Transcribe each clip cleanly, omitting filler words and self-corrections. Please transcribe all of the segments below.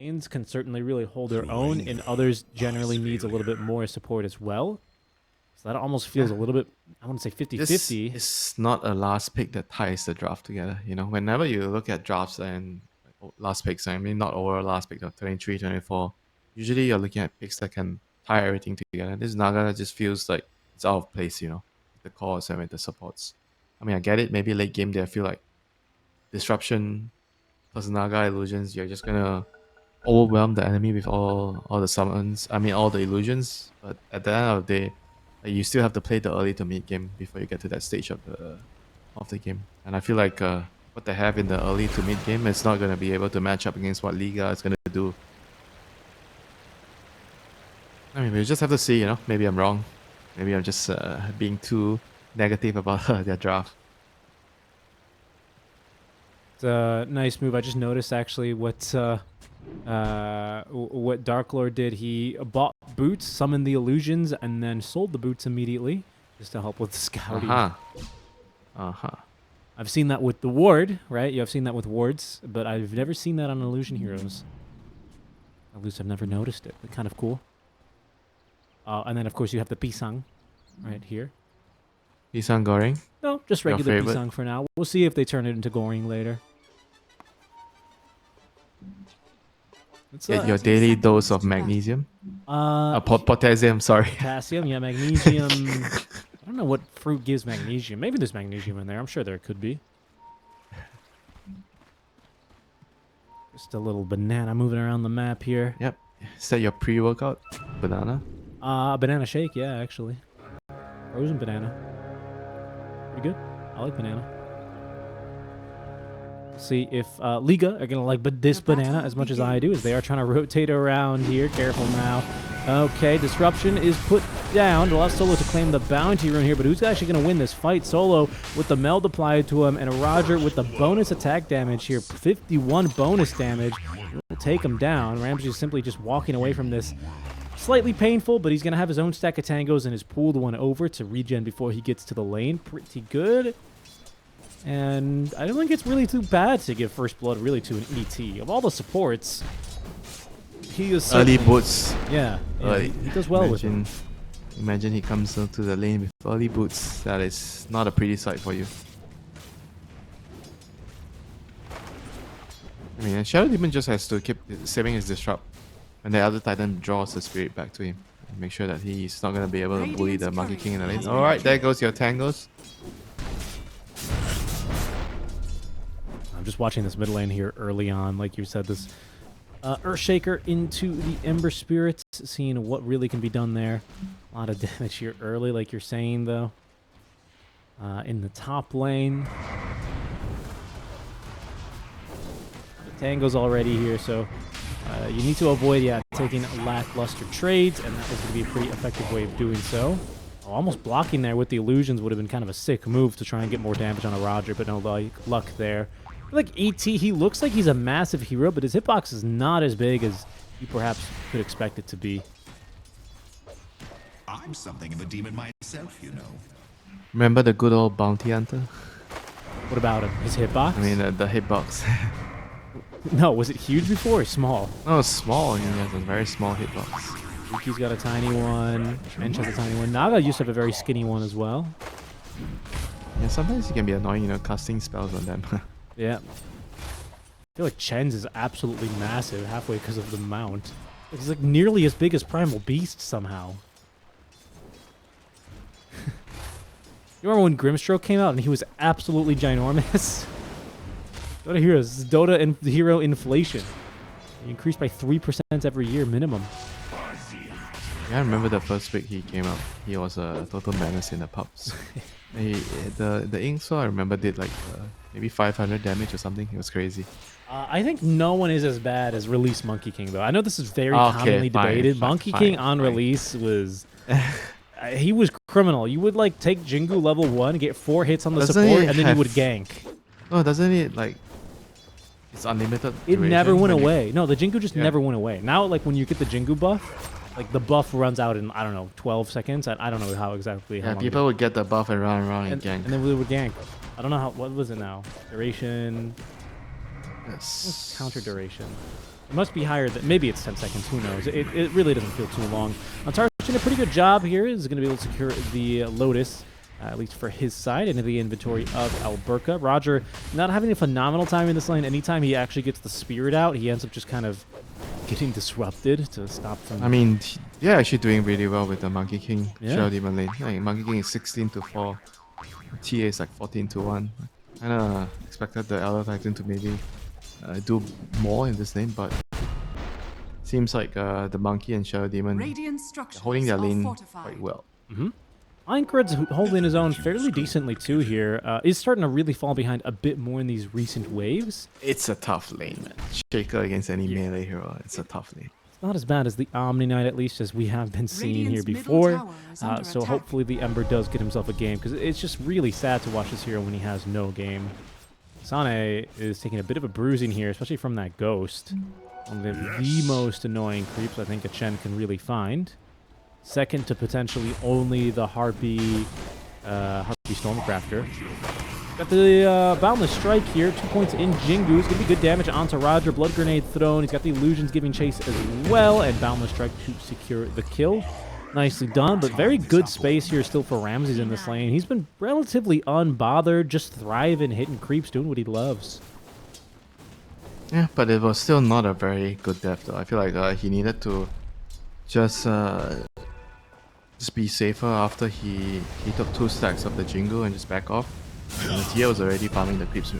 lanes can certainly really hold their own, and others generally needs a little bit more support as well. So that almost feels a little bit, I wouldn't say 50-50. It's not a last pick that ties the draft together. You know, whenever you look at drafts and last picks, I mean, not overall last pick, 23, 24, usually you're looking at picks that can tie everything together. This Naga just feels like it's out of place, you know, with the cores and with the supports. I mean, I get it. Maybe late game, they feel like disruption plus Naga illusions, you're just gonna overwhelm the enemy with all the summons. I mean, all the illusions. But at the end of the day, you still have to play the early to mid game before you get to that stage of the game. And I feel like what they have in the early to mid game is not gonna be able to match up against what Liga is gonna do. I mean, we just have to see. You know, maybe I'm wrong. Maybe I'm just being too negative about their draft. It's a nice move. I just noticed actually what Dark Lord did. He bought boots, summoned the illusions, and then sold the boots immediately just to help with the scouting. I've seen that with the ward, right? I've seen that with wards, but I've never seen that on illusion heroes. At least I've never noticed it. But kind of cool. And then of course you have the pisang right here. Pisang goreng? No, just regular pisang for now. We'll see if they turn it into goreng later. Get your daily dose of magnesium. Potassium, sorry. Potassium, yeah, magnesium. I don't know what fruit gives magnesium. Maybe there's magnesium in there. I'm sure there could be. Just a little banana moving around the map here. Yep. Is that your pre-workout? Banana? Banana shake, yeah, actually. Frozen banana. Pretty good. I like banana. See if Liga are gonna like this banana as much as I do, as they are trying to rotate around here. Careful now. Okay, disruption is put down. They'll have Solo to claim the bounty rune here, but who's actually gonna win this fight? Solo with the meld applied to him, and Roger with the bonus attack damage here. 51 bonus damage will take him down. Ramsey is simply just walking away from this. Slightly painful, but he's gonna have his own stack of tangos and his pooled one over to regen before he gets to the lane. Pretty good. And I don't think it's really too bad to give First Blood really to an ET. Of all the supports, he is early boots. Yeah, he does well with him. Imagine he comes into the lane with early boots. That is not a pretty sight for you. I mean, Shadow Demon just has to keep saving his disrupt when the other Titan draws the spirit back to him. Make sure that he's not going to be able to bully the Monkey King in the lane. Alright, there goes your tangos. I'm just watching this mid lane here early on, like you said, this Earthshaker into the Ember Spirits, seeing what really can be done there. A lot of damage here early, like you're saying, though. In the top lane. The Tango's already here, so you need to avoid, taking lackluster trades, and that is going to be a pretty effective way of doing so. Almost blocking there with the illusions would have been kind of a sick move to try and get more damage on a Roger, but no luck there. Like ET, he looks like he's a massive hero, but his hitbox is not as big as you perhaps could expect it to be. I'm something of a demon myself, you know. Remember the good old bounty hunter? What about him? His hitbox? I mean, the hitbox. No, was it huge before or small? No, it's small. He has a very small hitbox. Yuki's got a tiny one. Mench has a tiny one. Naga used to have a very skinny one as well. Yeah, sometimes it can be annoying, you know, casting spells on them. Yeah. I feel like Chen's is absolutely massive halfway because of the mount. He's like nearly as big as Primal Beast somehow. You remember when Grimstroke came out and he was absolutely ginormous? Dota Heroes. This is Dota and hero inflation. You increase by 3% every year minimum. Yeah, I remember the first week he came out. He was a total menace in the pubs. The Inksaw, I remember, did like maybe 500 damage or something. It was crazy. I think no one is as bad as release Monkey King, though. I know this is very commonly debated. Monkey King on release was... he was criminal. You would like take Jingu level 1, get 4 hits on the support, and then you would gank. Oh, doesn't it like... It's unlimited duration? It never went away. No, the Jingu just never went away. Now, like, when you get the Jingu buff... Like, the buff runs out in, I don't know, 12 seconds. I don't know how exactly. Yeah, people would get the buff and run around and gank. And then we would gank. I don't know how. What was it now? Duration. Yes. Counter duration. It must be higher than, maybe it's 10 seconds, who knows. It really doesn't feel too long. Antares doing a pretty good job here. Is going to be able to secure the Lotus, at least for his side, into the inventory of L1ga. Roger not having a phenomenal time in this lane. Anytime he actually gets the spirit out, he ends up just kind of getting disrupted to stop from... I mean, yeah, actually doing really well with the Monkey King Shadow Demon lane. Like, Monkey King is 16-4. TA is like 14-1. I kind of expected the Elder Titan to maybe do more in this lane, but seems like the Monkey and Shadow Demon are holding their lane quite well. Einkrud's holding his own fairly decently too here. Is starting to really fall behind a bit more in these recent waves. It's a tough lane, man. Shaker against any melee hero, it's a tough lane. It's not as bad as the Omni Knight, at least, as we have been seeing here before. So hopefully the Ember does get himself a game, because it's just really sad to watch this hero when he has no game. Sane is taking a bit of a bruising here, especially from that Ghost. One of the most annoying creeps I think a Chen can really find. Second to potentially only the Harpy Stormcrafter. Got the Boundless Strike here. 2 points in Jingu. It's going to be good damage onto Roger. Blood Grenade thrown. He's got the Illusions giving chase as well. And Boundless Strike to secure the kill. Nicely done, but very good space here still for Ramses in this lane. He's been relatively unbothered, just thriving, hitting creeps, doing what he loves. Yeah, but it was still not a very good death though. I feel like he needed to just be safer after he took 2 stacks of the Jingle and just back off. And the TA was already farming the creeps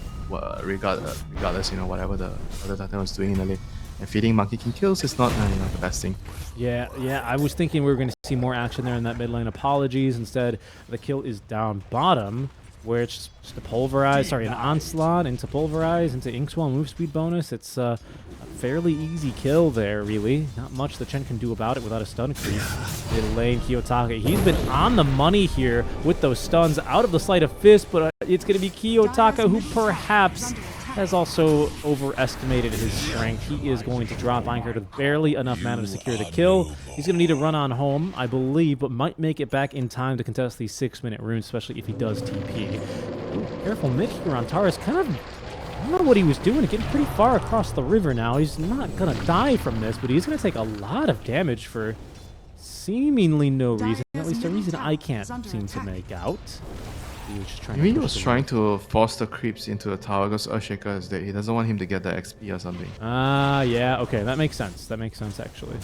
regardless, you know, whatever the other Titan was doing in the lane. And feeding Monkey King kills is not the best thing. Yeah, I was thinking we were going to see more action there in that mid lane. Apologies. Instead, the kill is down bottom, where it's just a Pulverize, an Onslaught into Pulverize, into Inkswell move speed bonus. It's a fairly easy kill there, really. Not much the Chen can do about it without a stun creep. Mid lane, Kiyotaka. He's been on the money here with those stuns out of the Sleight of Fist, but it's going to be Kiyotaka who perhaps has also overestimated his strength. He is going to drop Einkrud with barely enough mana to secure the kill. He's going to need to run on home, I believe, but might make it back in time to contest these 6-minute runes, especially if he does TP. Ooh, careful mid here on Taurus. Kind of, I don't know what he was doing, getting pretty far across the river now. He's not going to die from this, but he's going to take a lot of damage for seemingly no reason, at least a reason I can't seem to make out. Maybe he was trying to force the creeps into the tower because Earthshaker is dead. He doesn't want him to get the XP or something. Yeah, okay, that makes sense. That makes sense, actually.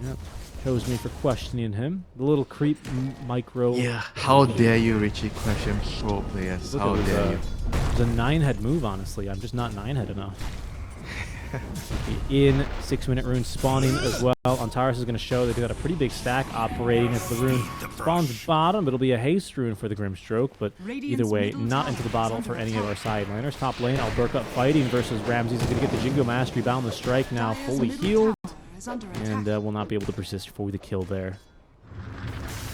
Yep. Chose me for questioning him. The little creep micro. Yeah, how dare you, Richie, question pro players? How dare you? It was a 9-head move, honestly. I'm just not 9-head enough. In 6-minute rune spawning as well. Antares is going to show they've got a pretty big stack operating as the rune spawns bottom. It'll be a haste rune for the Grimstroke, but either way, not into the bottle for any of our side laners. Top lane, L1ga fighting versus Ramses. He's going to get the Jingo Mastery. Boundless Strike now fully healed, and will not be able to persist for the kill there.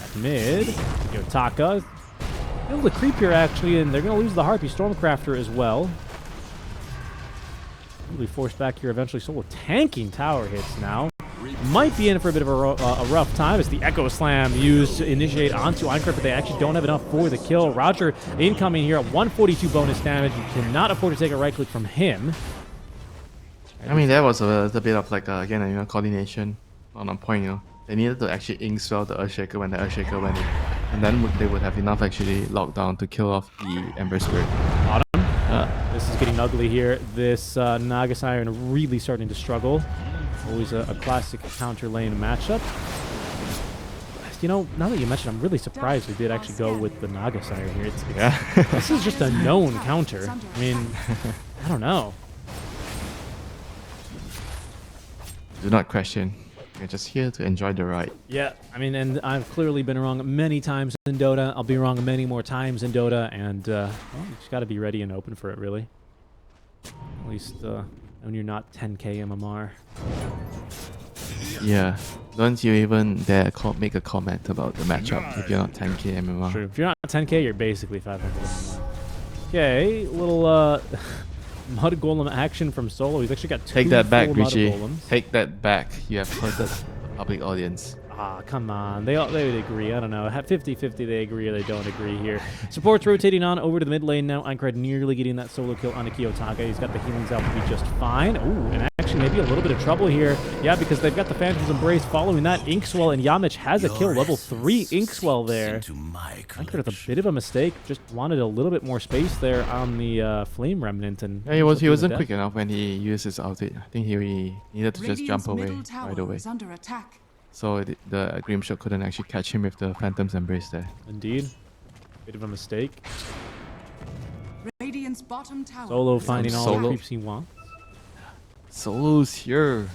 At mid, Yotaka able to creep here actually, and they're going to lose the Harpy Stormcrafter as well. Will be forced back here eventually. Solo tanking tower hits now. Might be in for a bit of a rough time as the Echo Slam used to initiate onto Einkrud, but they actually don't have enough for the kill. Roger incoming here at 142 bonus damage. You cannot afford to take a right click from him. I mean, that was a little bit of like, again, coordination on point, They needed to actually ink-spell the Earthshaker when the Earthshaker went in. And then they would have enough actually lockdown to kill off the Ember Spirit. Bottom. This is getting ugly here. This Naga Siren really starting to struggle. Always a classic counter lane matchup. Now that you mentioned, I'm really surprised we did actually go with the Naga Siren here. This is just a known counter. I mean, I don't know. Do not question. You're just here to enjoy the ride. Yeah, I mean, and I've clearly been wrong many times in Dota. I'll be wrong many more times in Dota, and well, you just got to be ready and open for it, really. At least when you're not 10k MMR. Yeah, don't you even dare make a comment about the matchup if you're not 10k MMR. True. If you're not 10k, you're basically 500 MMR. Okay, little Mud Golem action from Solo. He's actually got 2 Take that back, full Richie. Mud Golems. Take that back. You have hurted the public audience. Ah, come on. They would agree. I don't know. 50-50 they agree or they don't agree here. Support's rotating on over to the mid lane now. Aincrad nearly getting that solo kill on Kiyotaka. He's got the healings out to be just fine. Ooh, and actually maybe a little bit of trouble here. Yeah, because they've got the Phantom's Embrace following that. Inkswell and Yamich has a kill. Level 3 Inkswell there. Aincrad with a bit of a mistake. Just wanted a little bit more space there on the Flame Remnant. And Yeah, he wasn't quick enough when he used his ulti. I think he needed to just jump away right away. Under attack. So the Grim Shot couldn't actually catch him with the Phantom's Embrace there. Indeed. Bit of a mistake. Radiant's bottom tower. Solo finding all the Solo. creeps he wants. Solo's here.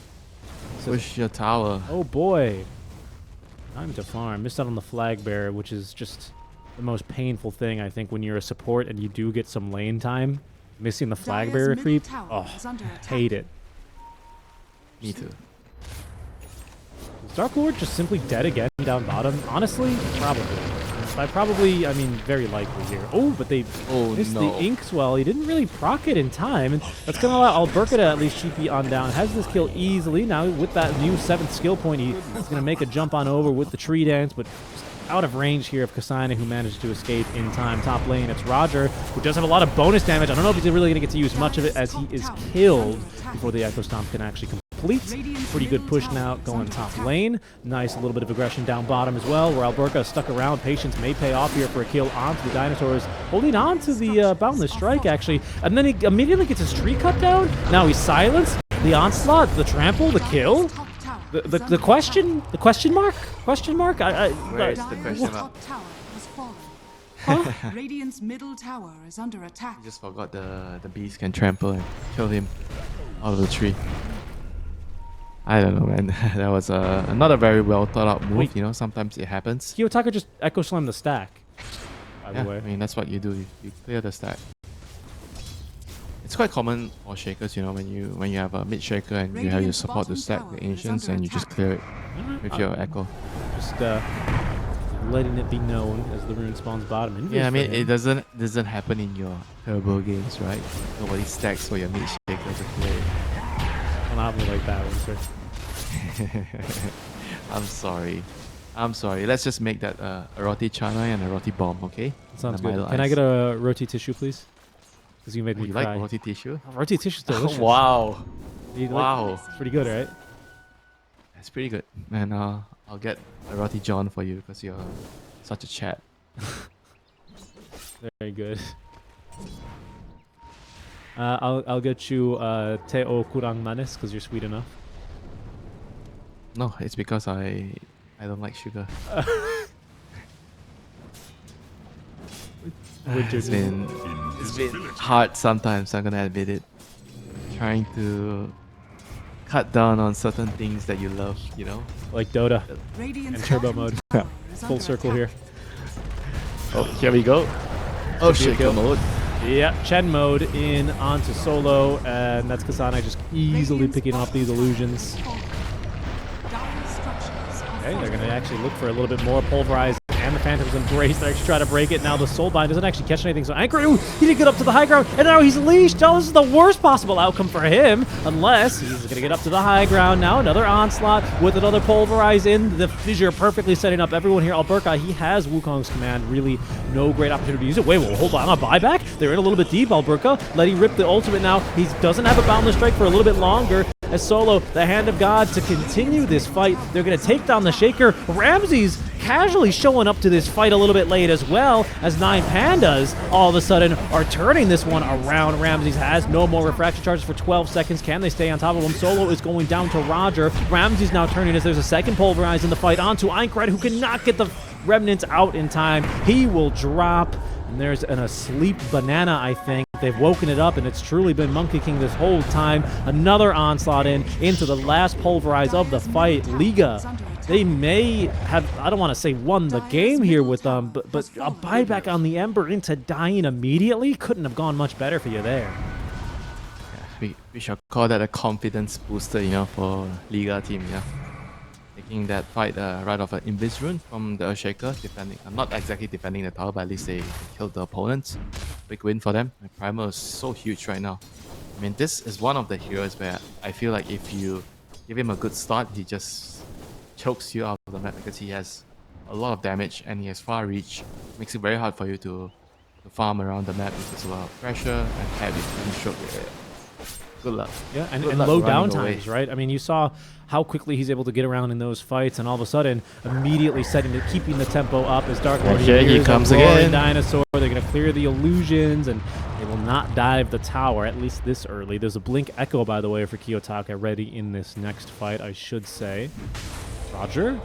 Push your tower. Oh boy. Time to farm. Missed out on the flag bearer, which is just the most painful thing, I think, when you're a support and you do get some lane time. Missing the flag bearer creep. Oh, hate it. Me too. Is Dark Lord just simply dead again down bottom? Honestly, probably. By probably, I mean very likely here. Oh, but they missed the Inkswell. He didn't really proc it in time, and that's going to allow Alberca to at least GP on down. Has this kill easily. Now with that new 7th skill point, he's going to make a jump on over with the tree dance, but just out of range here of Kasane, who managed to escape in time. Top lane, it's Roger, who does have a lot of bonus damage. I don't know if he's really going to get to use much of it as he is killed before the Echo Stomp can actually complete. Pretty good push now going top lane. Nice little bit of aggression down bottom as well, where Alberca stuck around. Patience may pay off here for a kill onto the Dinosaurs. Holding on to the Boundless Strike, actually. And then he immediately gets his tree cut down. Now he's silenced. The Onslaught, the Trample, the kill. The question mark? Question mark? Where is the question mark? Huh? Radiant's middle tower is under attack. I just forgot the beast can trample and kill him out of the tree. I don't know, man. That was not a very well thought out move. Wait. You know, sometimes it happens. Kiyotaka just Echo Slam the stack, by Yeah, the way. I mean, that's what you do. You clear the stack. It's quite common for shakers, you know, when you have a mid shaker and you have your support to stack the ancients and you just clear it with your echo. Just letting it be known as the rune spawns bottom. Invis Yeah, I mean, for it him. doesn't happen in your turbo games, right? Nobody stacks for your mid shaker to clear it. Well, not me like that one, sir. I'm sorry. Let's just make that a roti chana and a roti bomb, okay? Sounds And a good. Milo Can I ice. get a roti tissue, please? Because you made me You cry. like roti tissue? Oh, roti tissue's delicious. Wow. You like- Wow. it's pretty good, right? That's pretty good. And I'll get a roti john for you because you're such a chat. Very good. I'll get you te o kurang manis because you're sweet enough. No, it's because I don't like sugar. It's been hard sometimes, I'm gonna admit it. Trying to cut down on certain things that you love, you know? Like Dota Radiant's and turbo bottom mode. tower is Full under circle attack. here. Oh, here we go. Oh, Should be a shaker kill. mode. Yeah, Chen mode in onto solo, and that's Kasane just easily picking off these illusions. Dire structures are Okay, they're falling. going to actually look for a little bit more pulverize and the Phantom's Embrace. They're actually trying to break it. Now the Soulbind doesn't actually catch anything. So Anchor, ooh, he did get up to the high ground, and now he's leashed. Oh, this is the worst possible outcome for him, unless he's going to get up to the high ground now. Another Onslaught with another Pulverize in. The Fissure perfectly setting up everyone here. Alberca, he has Wukong's command. Really no great opportunity to use it. Wait, well, hold on. A buyback? They're in a little bit deep, Alberca. Letting rip the ultimate now. He doesn't have a Boundless Strike for a little bit longer. As Solo, the Hand of God, to continue this fight. They're going to take down the Shaker. Ramsey's casually showing up to this fight a little bit late as well, as 9 Pandas all of a sudden are turning this one around. Ramsey's has no more refraction charges for 12 seconds. Can they stay on top of him? Solo is going down to Roger. Ramsey's now turning as there's a second Pulverize in the fight onto Aincrad, who cannot get the Remnants out in time. He will drop, and there's an asleep banana, I think. They've woken it up, and it's truly been Monkey King this whole time. Another onslaught into the last Pulverize of the fight. Liga, they may have, I don't want to say won the game here with them, but a buyback on the Ember into dying immediately couldn't have gone much better for you there. We shall call that a confidence booster, you know, for Liga team, yeah. Taking that fight right off an Invis rune from the Earthshaker, defending. I'm not exactly defending the tower, but at least they killed the opponents. Big win for them. My primer is so huge right now. I mean, this is one of the heroes where I feel like if you give him a good start, he just chokes you out of the map because he has a lot of damage and he has far reach. Makes it very hard for you to farm around the map because of a lot of pressure and heavy and stroke. Good luck. Yeah, and Good luck low running downtimes, away. right? I mean, you saw how quickly he's able to get around in those fights, and all of a sudden, immediately keeping the tempo up as Dark Lord here he hears a comes roaring again. Dinosaur. They're going to clear the illusions, and they will not dive the tower, at least this early. There's a Blink Echo, by the way, for Kiyotaka ready in this next fight, I should say. Roger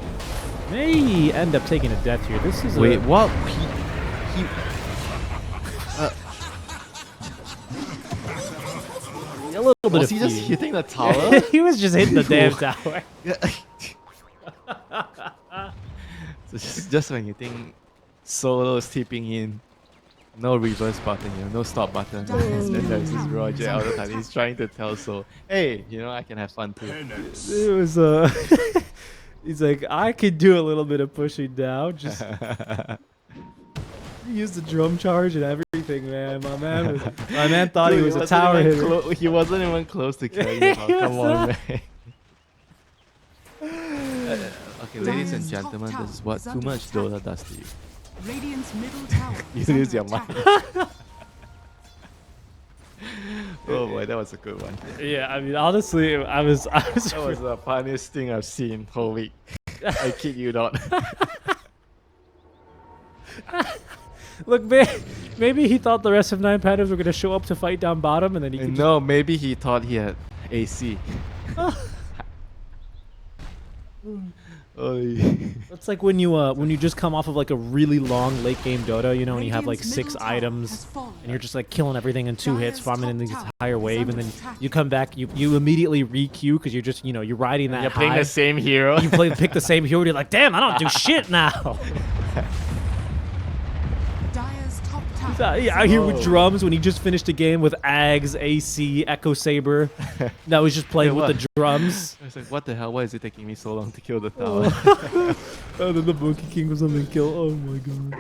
may end up taking a death here. This is Wait, a... what? A little bit Was of he just feed. hitting the tower? He was just hitting the damn tower. So just when you think Solo is tipping in, no reverse button, no stop button. And then there's this Roger out of time. He's trying to tell Solo, hey, I can have fun too. It was he's like, I could do a little bit of pushing down. Just use the drum charge and everything, man. My man thought he was a tower hitter. He wasn't even close to killing him. Oh, come on, man. Okay, ladies and Dire's top gentlemen, tower this is what is too under much attack. Dota does to you. Radiant's middle tower You is lose under your attack. mind. Oh boy, that was a good one. Yeah, I mean, honestly, I was. That was the funniest thing I've seen whole week. I kid you not. Look, maybe he thought the rest of 9 Pandas were going to show up to fight down bottom, and then he could No, maybe he thought he had AC. It's like when you just come off of like a really long late game Dota, and you have like Radiant's 6 middle tower items, has fallen. and you're just like killing everything in 2 hits, Dire's farming in the top entire tower is wave, and under then attack. you come back, you immediately re-queue because you're just you're riding that You're high. playing the same hero. You pick the same hero, and you're like, damn, I don't do shit now. Dire's top tower He's is out here Oh. with drums when he just finished a game with Ags, AC, Echo Saber. Now he's just playing with what? the drums. I was like, what the hell? Why is it taking me so long to kill the tower? Oh, then the Monkey King was on the kill. Oh my god.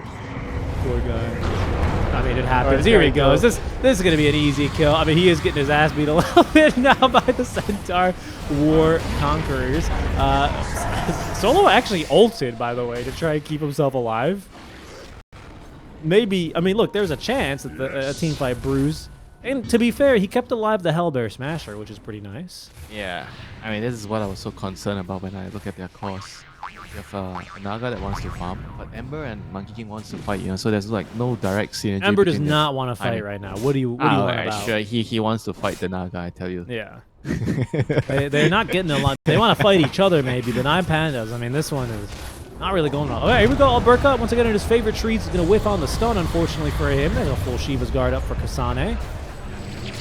Poor guy. I mean, it happens. Alright, Here he there he goes. goes. This is going to be an easy kill. I mean, he is getting his ass beat a little bit now by the Centaur War Conquerors. Solo actually ulted, by the way, to try and keep himself alive. Maybe, I mean, look, there's a chance that a team fight brews. And to be fair, he kept alive the Hellbear Smasher, which is pretty nice. Yeah, I mean, this is what I was so concerned about when I look at their cores. You have Naga that wants to farm, but Ember and Monkey King wants to fight, so there's like no direct synergy. Ember does between not them. want to I fight mean- right now. What do you want about? Sure, he wants to fight the Naga, I tell you. Yeah. They're not getting a lot. They want to fight each other, maybe. The 9 Pandas. I mean, this one is not really going on. Okay, here we go. Alberka, once again, in his favorite trees, is going to whiff on the stun, unfortunately for him. There's a full Shiva's Guard up for Kasane.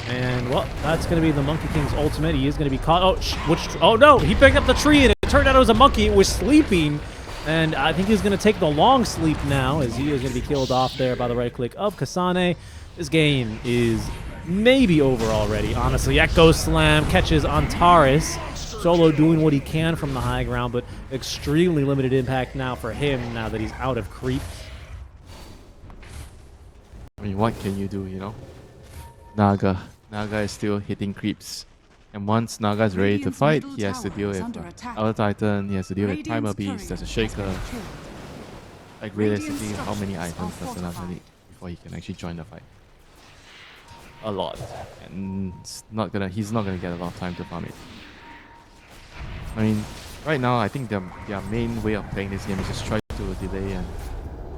And, well, that's going to be the Monkey King's ultimate. He is going to be caught. Oh, no. He picked up the tree, and it turned out it was a monkey. It was sleeping. And I think he's going to take the long sleep now, as he is going to be killed off there by the right click of Kasane. This game is maybe over already, honestly. Echo Slam catches Antares. Solo doing what he can from the high ground, but extremely limited impact now for him now that he's out of creep. I mean, what can you do, Naga is still hitting creeps. And once Naga is ready to Radiant's fight, middle he has to tower deal is with under attack. Elder Titan, he has to deal with Radiant's Timer Beast, courier there's a has Shaker. been killed. Like Radiant realistically, how many structures items are does Naga fortified. need before he can actually join the fight? A lot. And he's not gonna get a lot of time to farm it. I mean, right now I think their main way of playing this game is just try to delay and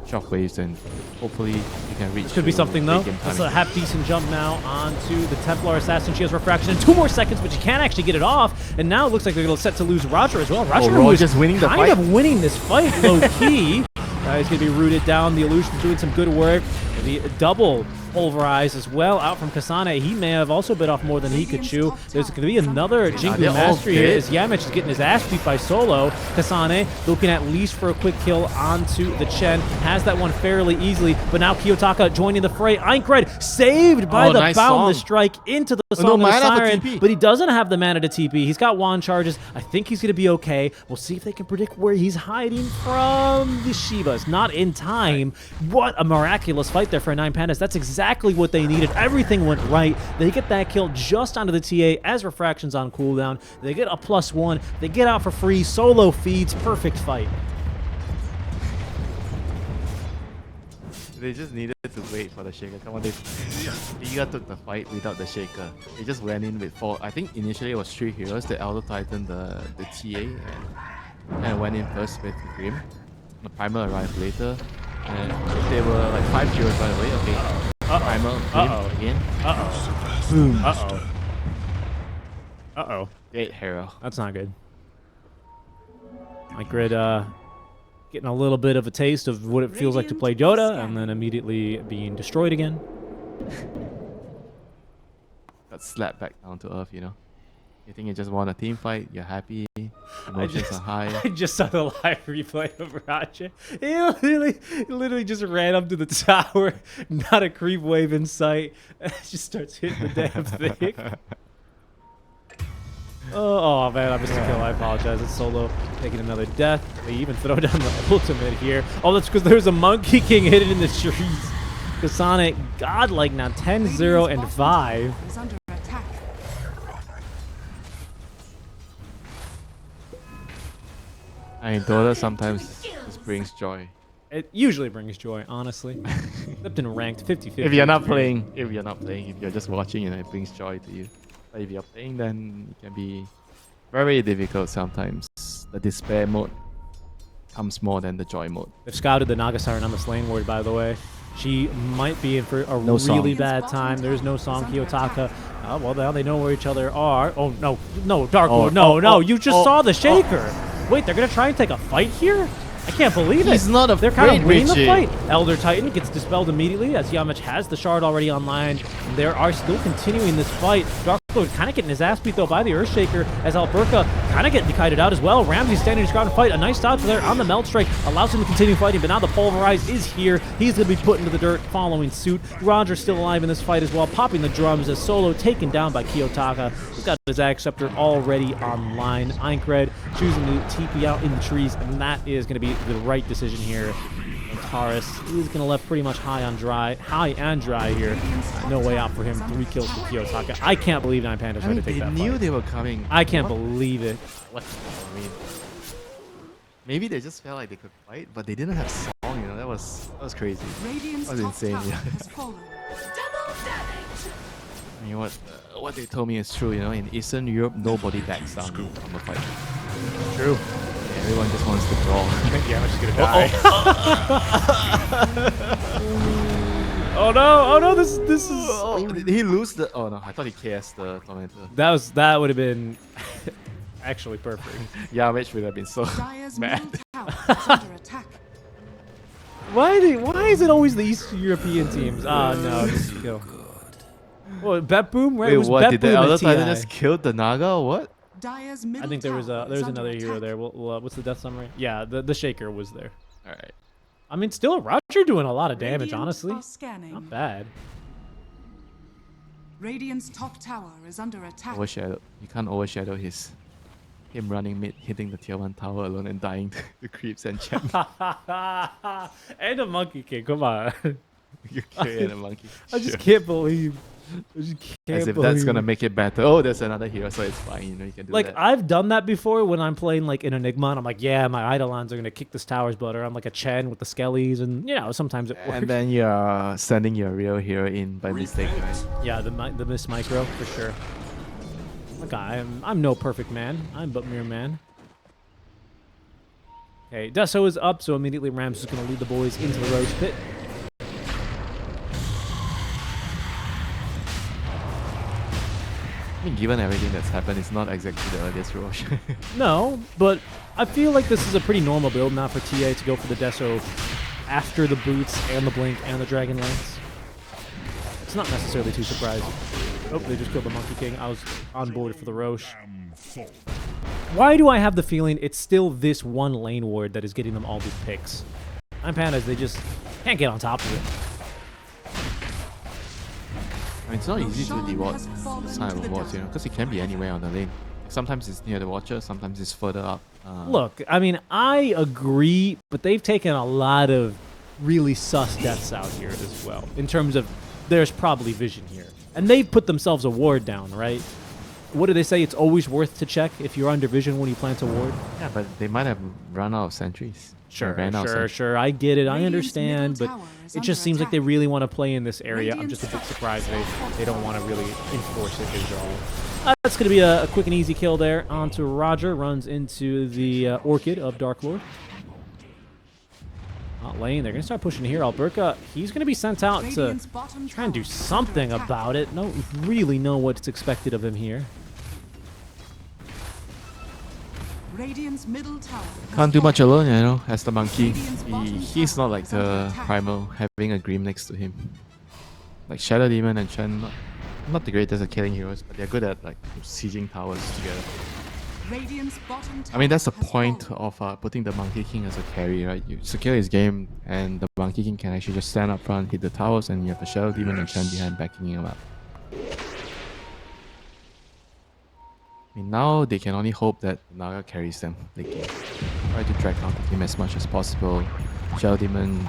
shockwaves, and hopefully you can reach. Could be to something though. late game That's timing. a half-decent jump now onto the Templar Assassin. She has Refraction in 2 more seconds, but she can't actually get it off. And now it looks like they're going to set to lose Roger as well. Roger who is Roger's winning the kind fight. of winning this fight low-key. He's going to be rooted down. The Illusion doing some good work. The double pulverize as well out from Kasane. He may have also bit off more than he could chew. There's going to be another Jingu they're all Mastery here dead. as Yamich is getting his ass beat by Solo. Kasane looking at least for a quick kill onto the Chen. Has that one fairly easily, but now Kiyotaka joining the fray. Aincred saved by the nice Boundless song. Strike into the no Song of the mana for Siren, TP. but he doesn't have the mana to TP. He's got wand charges. I think he's going to be okay. We'll see if they can predict where he's hiding from the Shivas. Not in time. What a miraculous fight there for 9 Pandas. That's exactly exactly what they needed. Everything went right. They get that kill just onto the TA as Refraction's on cooldown. They get a +1. They get out for free. Solo feeds. Perfect fight. They just needed to wait for the shaker. Come on, Liga took the fight without the shaker. They just went in with 4. I think initially it was 3 heroes. The Elder Titan, the TA, and went in first with the Grim. The Primer arrived later. And they were like 5 heroes by the way. Okay. Primer, Grim again. Boom. Great hero. That's not good. Grid getting a little bit of a taste of what it feels like to play Dota, and then immediately being destroyed again. Got slapped back down to earth, you know. You think you just won a team fight, you're happy, emotions are high. I just saw the live replay of Raja. He literally just ran up to the tower, not a creep wave in sight, and just starts hitting the damn thing. Oh man, I missed a kill. I apologize. It's Solo taking another death. They even throw down the ultimate here. Oh, that's because there's a Monkey King hidden in the trees. Kasane, godlike now, 10-0 and 5. Is under attack. I mean, Dota sometimes just brings joy. It usually brings joy, honestly. Except in ranked 50-50. If you're not playing, if you're just watching, you know, it brings joy to you. But if you're playing, then it can be very difficult sometimes. The despair mode comes more than the joy mode. They've scouted the Naga Siren on the Slain Ward, by the way. She might be in for a really bad time. There's no song. Kiyotaka. Well, now they know where each other are. Oh, no, Dark Lord. No, you just saw the Shaker. Wait, they're going to try and take a fight here? I can't believe it. He's not They're kind of winning the Richie. fight. Elder Titan gets dispelled immediately as Yamich has the shard already online. They are still continuing this fight. Dark Lord kind of getting his ass beat though by the Earthshaker as Alberca kind of getting kited out as well. Ramsey standing his ground to fight. A nice dodge there on the Melt Strike allows him to continue fighting, but now the Pulverize is here. He's going to be put into the dirt following suit. Roger's still alive in this fight as well, popping the drums as Solo taken down by Kiyotaka. He's got his Acceptor already online. Aincred choosing to TP out in the trees, and that is going to be the right decision here. And Taurus is going to left pretty much high and dry here. No way out for him. 3 kills for Kiyotaka. I can't believe 9 Pandas tried to take that They knew fight. they were coming. I can't believe it. What? I mean, maybe they just felt like they could fight, but they didn't have song. You know, that was crazy. Radiant's That was top insane. tower Yeah. has fallen. I mean, what they told me is true. You know, in Eastern Europe, nobody backs down from a fight. True. Yeah, everyone just wants to brawl. Yeah, I'm just gonna die. Oh no! This is. Oh, did he lose the? Oh no, I thought he KS the tormentor. That would have been actually perfect. Yeah, Mitch would have been so Dire's mad. middle tower is under attack. Why is it always the Eastern European teams? Ah no, this is kill. Well, Bet Boom, right? Wait, It was what? Bet Did the Boom Elder and Titan TI. just killed the Naga or what? Dire's middle I think there was tower is under another hero attack. there. What's the death summary? Yeah, the Shaker was there. All right. I mean, still Roger doing a lot of damage, Radiant honestly. are scanning. Not bad. Radiant's top tower is under attack. Overshadow. You can't overshadow him running mid, hitting the tier 1 tower alone and dying to creeps and champ. And a Monkey King, come on. You carry a monkey. I just Sure. can't believe. As if that's gonna make it better. Oh, there's another hero, so it's fine. You know, you can do Like, that. I've done that before when I'm playing, like, in Enigma, and I'm like, yeah, my Eidolons are going to kick this tower's butt, or I'm like a Chen with the Skellies, and, you know, sometimes it works. And then you're sending your real hero in by mistake, right? Yeah, the Miss Micro, for sure. Look, I'm no perfect man. I'm but mere man. Okay, Deso is up, so immediately Rams is going to lead the boys into the Roach Pit. I mean, given everything that's happened, it's not exactly the earliest Roche. No, but I feel like this is a pretty normal build now for TA to go for the Deso after the boots and the blink and the Dragon Lance. It's not necessarily too surprising. Oh, they just killed the Monkey King. I was on board for the Roche. Why do I have the feeling it's still this one lane ward that is getting them all these picks? I'm Pandas, they just can't get on top of it. I mean, it's not easy to Roshan reward has fallen this kind to of the rewards, you know, desert. because it can be anywhere on the lane. Sometimes it's near the Watcher, sometimes it's further up. Look, I mean, I agree, but they've taken a lot of really sus deaths out here as well. In terms of there's probably vision here. And they put themselves a ward down, right? What do they say? It's always worth to check if you're under vision when you plant a ward. Yeah, but they might have run out of sentries. Sure. I get it. I Radiant's understand, middle but tower is it under just seems like they attack. really want to play in this area. I'm Radiant's just a bit top surprised tower they don't want to fortified. really enforce it as all. That's going to be a quick and easy kill there. Onto Roger, runs into the Orchid of Dark Lord. Not lane. They're going to start pushing here. L1ga, he's going to be sent out to Radiant's bottom try and do tower is something under attack. about it. Don't really know what's expected of him here. Radiant's middle tower has Can't do much fallen. alone, you know, as the monkey. Radiant's bottom He's tower not like is under the attack. primal having a Grim next to him. Like Shadow Demon and Chen, not the greatest at killing heroes, but they're good at like sieging towers together. Radiant's bottom tower I mean, that's the has point fallen. of putting the Monkey King as a carry, right? You secure his game, and the Monkey King can actually just stand up front, hit the towers, and you have a Shadow Demon and Chen behind backing him up. I mean, now they can only hope that Naga carries them late game. Try to drag out the game as much as possible. Shadow Demon,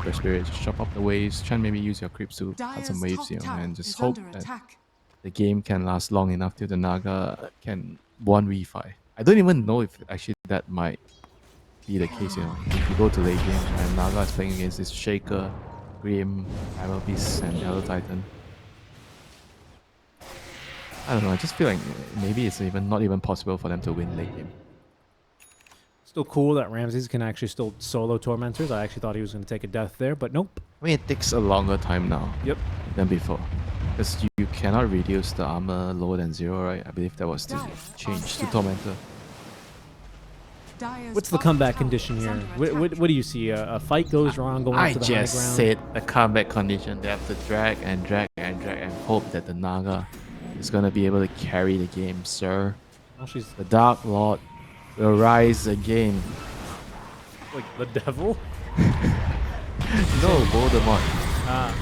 Burst Spirit, just chop up the waves. Chen, maybe use your creeps to cut Dire's some waves, top you know, tower and just is hope under that attack. the game can last long enough till the Naga can 1v5. I don't even know if actually that might be the case, you know. If you go to late game and Naga is playing against this Shaker, Grim, Primal Beast, and Elder Titan. I don't know, I just feel like maybe it's not even possible for them to win late game. Still cool that Ramses can actually still solo Tormentors. I actually thought he was going to take a death there, but nope. I mean, it takes a longer time now Yep. than before. Because you cannot reduce the armor lower than 0, right? I believe that was the Dire change are to scattered. Tormentor. Dire's What's the bottom comeback tower condition is here? under What attack. do you see? A fight goes wrong going I up to the high just ground? said the comeback condition. They have to drag and drag and drag and hope that the Naga is going to be able to carry the game, sir. Oh, she's The Dark Lord will rise again. like the devil. No, Voldemort.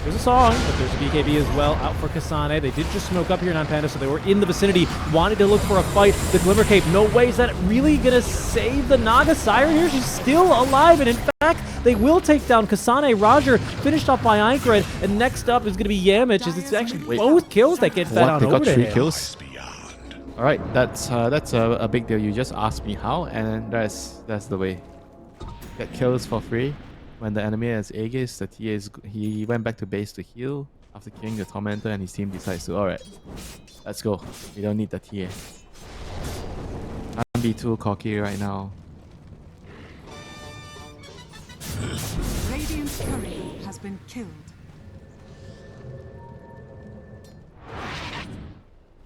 There's a song, but there's a BKB as well out for Kasane. They did just smoke up here in Pandas, so they were in the vicinity, wanted to look for a fight. The Glimmer Cape, no way is that really gonna save the Naga Siren here. She's still alive, and in fact, they will take down Kasane. Roger finished off by Aincred, and next up is gonna be Yamich. As it's actually Wait. both kills that get fed What? on They over got to 3 him. kills? Beyond. Alright, that's a big deal. You just asked me how, and that's the way. Get kills for free. When the enemy has Aegis, the TA he went back to base to heal after killing the Tormentor, and his team decides to, alright, let's go. We don't need the TA. Can't be too cocky right now. Radiant's courier has been killed.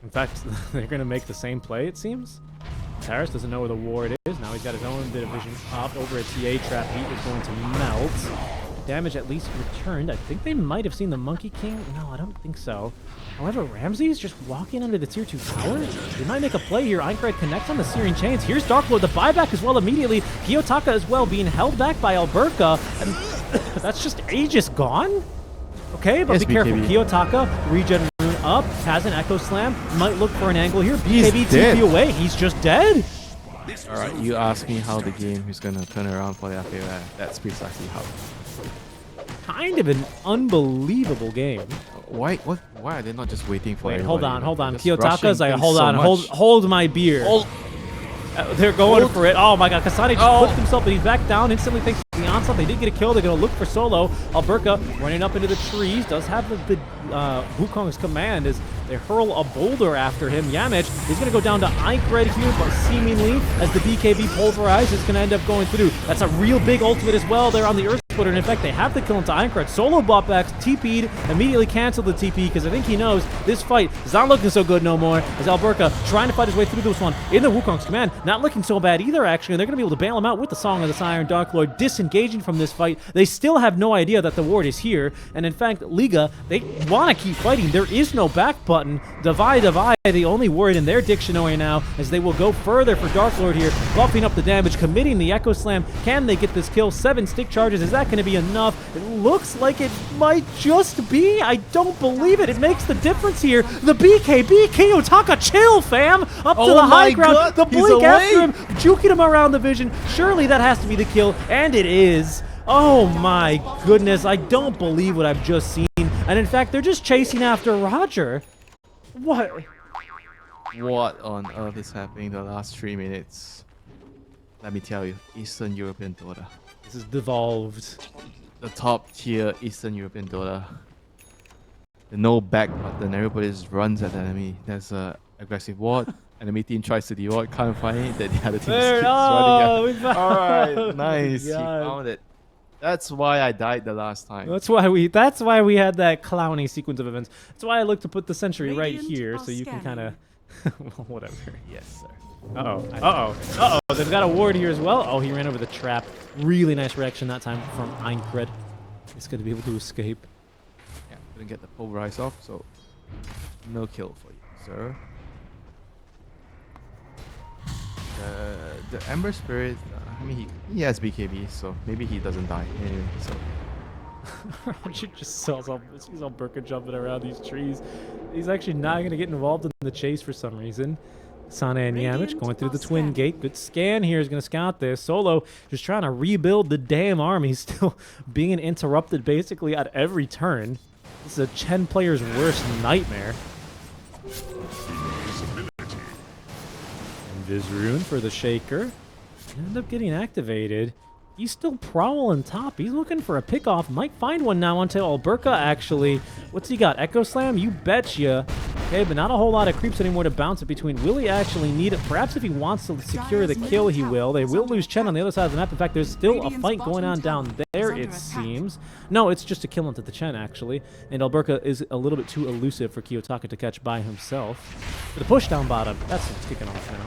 In fact, they're gonna make the same play, it seems. Taris doesn't know where the ward is. Now he's got his own bit of vision up over a TA trap. Heat is going to melt. Damage at least returned. I think they might have seen the Monkey King. No, I don't think so. However, Ramses just walking under the tier 2 tower. They might make a play here. Aincred connects on the Searing Chains. Here's Dark Lord, the buyback as well immediately. Kiyotaka as well being held back by L1ga. And that's just Aegis gone? Okay, but Yes, be careful. BKB. Kiyotaka, regen rune up, has an Echo Slam, might look for an angle here. BKB dead. TP away, he's just dead. Alright, you ask me how the game is gonna turn around for their favor. That's precisely how. Kind of an unbelievable game. Why are they not just waiting for Wait, everybody? hold on. They're just rushing Kiyotaka's like, things hold so on, much. hold my beer. They're going for it. Oh my god, Kasane just flipped himself, but he's back down instantly thanks to the onslaught. They did get a kill. They're going to look for solo. L1ga running up into the trees. Does have the Wukong's command as they hurl a boulder after him. Yamich is going to go down to Aincred here, but seemingly as the BKB pulverized, it's going to end up going through. That's a real big ultimate as well there on the Earth Splitter. And in fact, they have the kill into Aincred. Solo bought back, TP'd, immediately canceled the TP because I think he knows this fight is not looking so good no more as L1ga trying to fight his way through this one in the Wukong's command. Not looking so bad either, actually. And they're going to be able to bail him out with the Song of the Siren. Dark Lord disengaging from this fight. They still have no idea that the ward is here. And in fact, Liga, they want to keep fighting. There is no back button. Divide, the only word in their dictionary now, as they will go further for Dark Lord here, buffing up the damage, committing the Echo Slam. Can they get this kill? 7 stick charges. Is that going to be enough? It looks like it might just be. I don't believe it. It makes the difference here. The BKB, Kiyotaka, chill, fam! Up to the high ground. The blink after him, juking him around the vision. Surely that has to be the kill, and it is. Oh my goodness, I don't believe what I've just seen. And in fact, they're just chasing after Roger. What? What on earth is happening the last 3 minutes? Let me tell you, Eastern European Dota. This is devolved. The top tier Eastern European Dota. The no back button, everybody just runs at the enemy. There's a aggressive ward. Enemy team tries to de-ward, can't find it, then the other team just keeps running. We found Alright, nice. He God. found it. That's why I died the last time. That's why we had that clowny sequence of events. That's why I look to put the sentry right Radiant here are so you can scanning. kind of whatever. Yes, sir. Uh-oh. They've got a ward here as well. Oh, he ran over the trap. Really nice reaction that time from Einkred. He's going to be able to escape. Yeah, couldn't get the pulverize off, so no kill for you, sir. The Ember Spirit, I mean, he has BKB, so maybe he doesn't die anyway. So Roger just sees all Burka jumping around these trees. He's actually not going to get involved in the chase for some reason. Sana and Yamich Radiant going through the are twin scanning. gate. Good scan here is going to scout this. Solo just trying to rebuild the damn army. Still being interrupted basically at every turn. This is a Chen player's worst nightmare. Visrune for the Shaker. End up getting activated. He's still prowling top. He's looking for a pickoff. Might find one now until L1ga actually. What's he got? Echo Slam? You betcha. Okay, but not a whole lot of creeps anymore to bounce it between. Will he actually need it? Perhaps if he wants to secure the kill, he will. They will lose Chen on the other side of the map. In fact, there's still a fight going on down there, it seems. No, it's just a kill onto the Chen, actually. And L1ga is a little bit too elusive for Kiyotaka to catch by himself. For the push down bottom, that's what's kicking off now.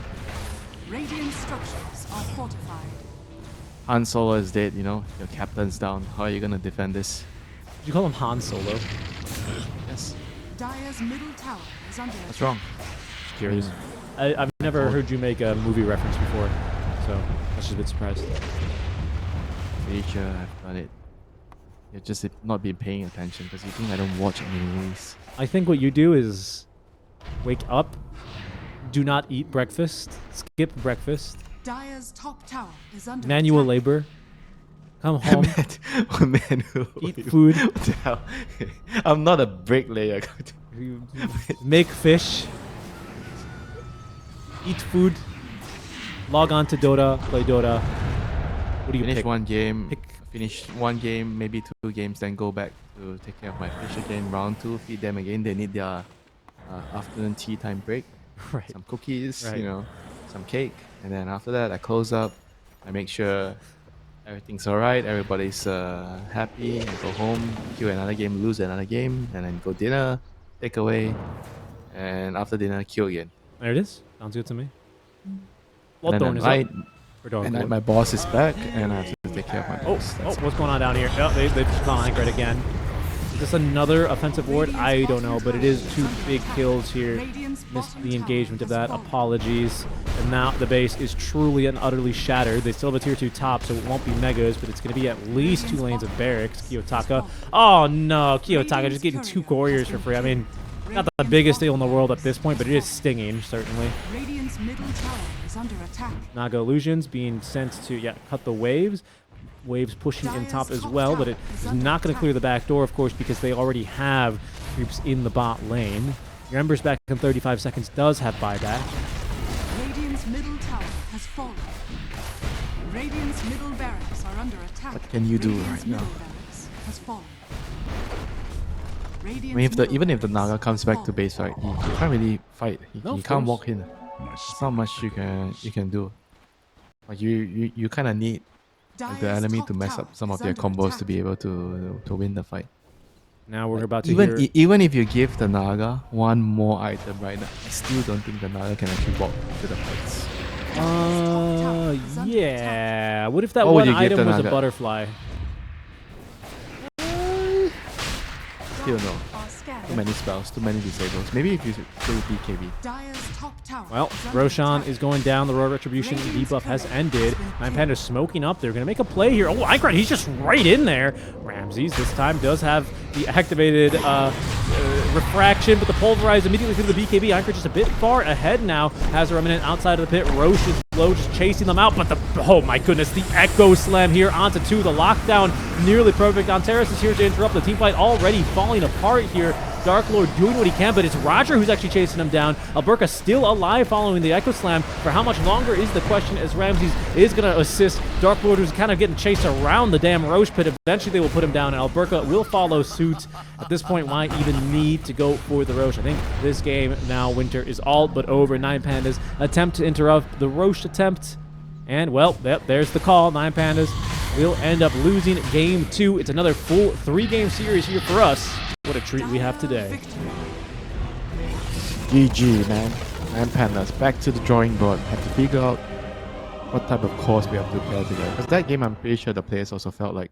Radiant structures are fortified. Han Solo is dead, you know, your captain's down. How are you gonna defend this? Did you call him Han Solo? Yes. Dire's middle tower is under What's attack. wrong? Just curious. I've never heard you make a movie reference before, so I was just a bit surprised. Pretty sure I've done it. You're just not been paying attention because you think I don't watch any movies. I think what you do is wake up, do not eat breakfast, skip breakfast, Dire's top tower is under manual attack. labor, come home, Manual eat labor. food, What the hell? I'm not a bricklayer. make fish, eat food, log on to Dota, play Dota. What do you Finish pick? one game, Pick. finish one game, maybe 2 games, then go back to take care of my fish again. Round 2, feed them again. They need their afternoon tea time break. Right. Some cookies, Right. you know, some cake, and then after that I close up. I make sure everything's alright, everybody's happy, and go home, kill another game, lose another game, and then go dinner, take away, and after dinner kill again. There it is. Sounds good to me. And Well, then Thorn at is night, up. Or Dawn and Thorn. then my boss is back, and I have to take care of my Oh, boss. That's it. what's going on down here? Oh, they've caught Einkred again. Is this another offensive ward? I don't know, but it is 2 big kills here. Radiant's Missed bottom the engagement tower of that. has fallen. Apologies. And now the base is truly and utterly shattered. They still have a tier 2 top, so it won't be megas, but it's going to be at least 2 lanes of barracks. Kiyotaka. Oh no, Kiyotaka just getting 2 warriors for free. I mean, not the biggest deal in the world at this point, but it is stinging, certainly. Radiant's middle tower is under attack. Naga Illusions being sent to, cut the waves. Waves pushing in top as well, but it is not going to clear the back door, of course, because they already have creeps in the bot lane. Your Ember's back in 35 seconds does have buyback. Radiant's middle tower has fallen. Radiant's middle barracks are under attack. What can you do Radiant's right now? middle barracks has fallen. I mean, Radiant's even if the middle Naga barracks comes has back to fallen. base, right, he can't really fight. He No, of can't course. walk in. There's not much you can do. Like you kind of need like, the Dire's enemy top to mess tower up some of is their under combos attack. to be able to win the fight. Now we're about to Even hear... even if you give the Naga one more item right now, I still don't think the Naga can actually walk into the fights. Yeah. What if that What would one you give item the was a Naga? butterfly? Still no. Are scattered. Too many spells, too many disables. Maybe if you play BKB. Dire's top tower Well, is under Roshan attack. is going down. The Royal Retribution Radiant's debuff has turret ended. has been Nine killed. Pandas smoking up. They're going to make a play here. Oh, Einkred, he's just right in there. Ramses this time does have the activated refraction, but the pulverize immediately through the BKB. Einkred just a bit far ahead now. Has a remnant outside of the pit. Roche is Low just chasing them out, but oh my goodness, the Echo Slam here onto 2. The lockdown nearly perfect. Antares is here to interrupt the team fight, already falling apart here. Dark Lord doing what he can, but it's Roger who's actually chasing him down. L1ga still alive following the Echo Slam. For how much longer is the question, as Ramses is going to assist Dark Lord, who's kind of getting chased around the damn Roche Pit. Eventually they will put him down, and L1ga will follow suit. At this point, why even need to go for the Roche? I think this game now, Winter, is all but over. 9Pandas attempt to interrupt the Roche attempt. And, well, yep, there's the call. 9Pandas will end up losing game 2. It's another full 3-game series here for us. What a treat we have today. GG, man. And Pandas, back to the drawing board. Have to figure out what type of course we have to play together. Because that game, I'm pretty sure the players also felt like